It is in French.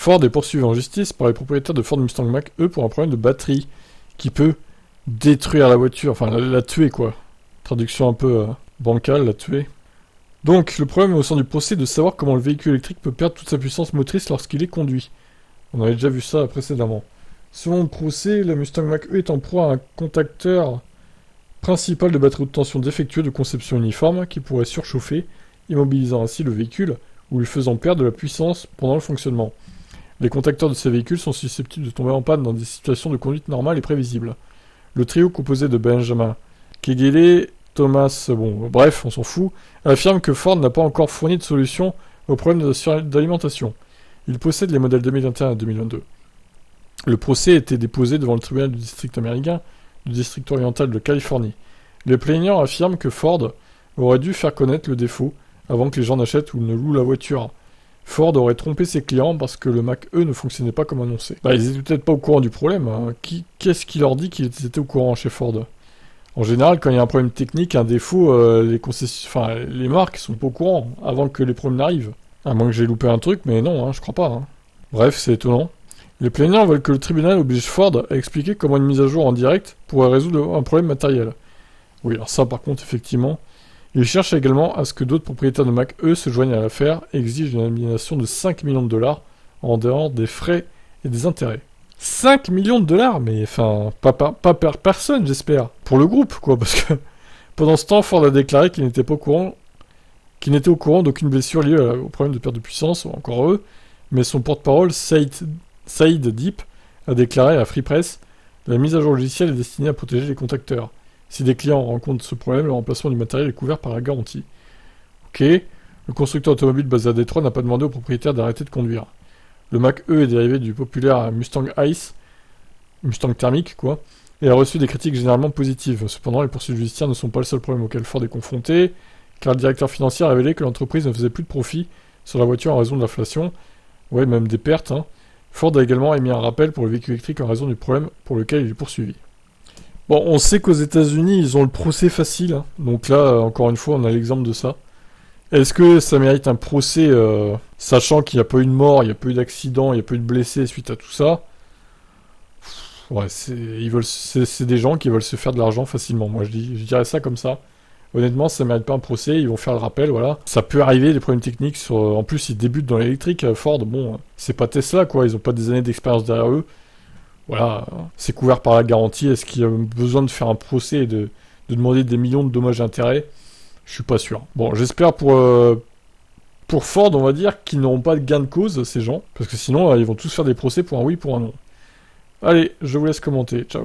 Ford est poursuivi en justice par les propriétaires de Ford Mustang Mach-E pour un problème de batterie qui peut détruire la voiture, enfin la tuer quoi. Traduction un peu bancale, la tuer. Donc, le problème au sein du procès est de savoir comment le véhicule électrique peut perdre toute sa puissance motrice lorsqu'il est conduit. On avait déjà vu ça précédemment. Selon le procès, la Mustang Mach-E est en proie à un contacteur principal de batterie haute tension défectueux de conception uniforme qui pourrait surchauffer, immobilisant ainsi le véhicule ou lui faisant perdre de la puissance pendant le fonctionnement. Les contacteurs de ces véhicules sont susceptibles de tomber en panne dans des situations de conduite normale et prévisibles. Le trio composé de Benjamin Kegele, Thomas, bref, on s'en fout, affirme que Ford n'a pas encore fourni de solution au problème d'alimentation. Il possède les modèles 2021 et 2022. Le procès a été déposé devant le tribunal du district américain du district oriental de Californie. Les plaignants affirment que Ford aurait dû faire connaître le défaut avant que les gens n'achètent ou ne louent la voiture. Ford aurait trompé ses clients parce que le Mach-E ne fonctionnait pas comme annoncé. Ils étaient peut-être pas au courant du problème. Hein. Qu'est-ce qui leur dit qu'ils étaient au courant chez Ford ? En général, quand il y a un problème technique, un défaut, les marques sont pas au courant avant que les problèmes n'arrivent. À moins que j'ai loupé un truc, mais non, je crois pas. Hein. Bref, c'est étonnant. Les plaignants veulent que le tribunal oblige Ford à expliquer comment une mise à jour en direct pourrait résoudre un problème matériel. Oui, alors ça, par contre, effectivement. Ils cherchent également à ce que d'autres propriétaires de Mach-E se joignent à l'affaire et exigent une indemnisation de 5 millions de dollars en dehors des frais et des intérêts. 5 millions de dollars, mais enfin, pas par personne, j'espère. Pour le groupe, quoi, parce que pendant ce temps, Ford a déclaré qu'il n'était au courant d'aucune blessure liée au problème de perte de puissance, encore eux, mais son porte-parole, Saïd Deep, a déclaré à Free Press « La mise à jour logicielle est destinée à protéger les contacteurs. Si des clients rencontrent ce problème, le remplacement du matériel est couvert par la garantie. » Ok, le constructeur automobile basé à Détroit n'a pas demandé aux propriétaires d'arrêter de conduire. Le Mach-E est dérivé du populaire Mustang Ice, Mustang thermique quoi, et a reçu des critiques généralement positives. Cependant, les poursuites judiciaires ne sont pas le seul problème auquel Ford est confronté, car le directeur financier a révélé que l'entreprise ne faisait plus de profit sur la voiture en raison de l'inflation, ouais, même des pertes. Ford a également émis un rappel pour le véhicule électrique en raison du problème pour lequel il est poursuivi. Bon, on sait qu'aux États-Unis, ils ont le procès facile, donc là, encore une fois, on a l'exemple de ça. Est-ce que ça mérite un procès, sachant qu'il n'y a pas eu de mort, il n'y a pas eu d'accident, il n'y a pas eu de blessés suite à tout ça? Ouais, c'est des gens qui veulent se faire de l'argent facilement. Moi, je dirais ça comme ça. Honnêtement, ça mérite pas un procès, ils vont faire le rappel, voilà. Ça peut arriver, des problèmes techniques en plus, ils débutent dans l'électrique, Ford, c'est pas Tesla, quoi, ils ont pas des années d'expérience derrière eux. Voilà, c'est couvert par la garantie. Est-ce qu'il y a besoin de faire un procès et de demander des millions de dommages et intérêts? Je suis pas sûr. Bon, j'espère pour Ford, on va dire, qu'ils n'auront pas de gain de cause, ces gens, parce que sinon, ils vont tous faire des procès pour un oui, pour un non. Allez, je vous laisse commenter. Ciao.